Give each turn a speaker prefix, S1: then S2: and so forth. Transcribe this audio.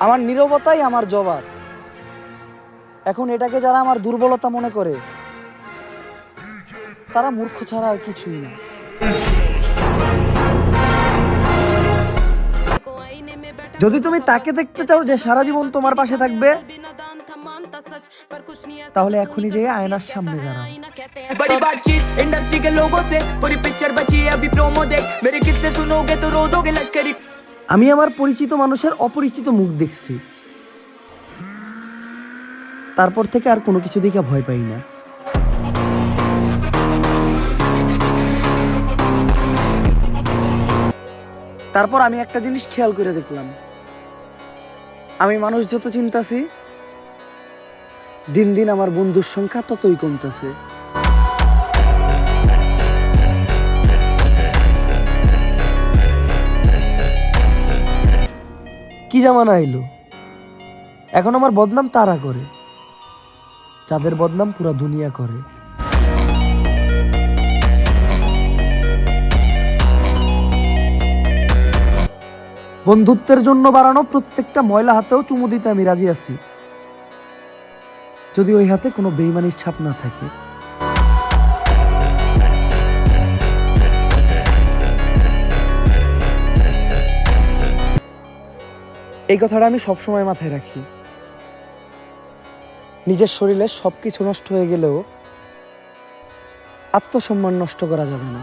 S1: আমার নীরবতাই আমার জবাব। এখন এটাকে যারা আমার দুর্বলতা মনে করে তারা মূর্খ ছাড়া আর কিছুই না। যদি তুমি তাকে দেখতে চাও যে সারা জীবন তোমার পাশে থাকবে, তাহলে এখনই যেয়ে আয়নার সামনে দাঁড়াও।
S2: बड़ी बातचीत इंडस्ट्री के लोगों से, पूरी पिक्चर बची है अभी प्रोमो देख, मेरे किस्से सुनोगे तो रो दोगे लश्करी।
S1: আমি আমার পরিচিত মানুষের অপরিচিত মুখ দেখছি, তারপর থেকে আর কোনো কিছু দেখে ভয় পাই না। তারপর আমি একটা জিনিস খেয়াল করে দেখলাম, আমি মানুষ যত চিন্তাছি দিন দিন আমার বন্ধুর সংখ্যা ততই কমতেছে। কি জামানা এলো, এখন আমার বদনাম তারা করে যাদের বদনাম পুরা দুনিয়া করে। বন্ধুত্বের জন্য বাড়ানো প্রত্যেকটা ময়লা হাতেও চুমু দিতে আমি রাজি আছি, যদি ওই হাতে কোনো বেইমানির ছাপ না থাকে। এই কথাটা আমি সবসময় মাথায় রাখি। নিজের শরীরে সবকিছু নষ্ট হয়ে গেলেও আত্মসম্মান নষ্ট করা যাবে না।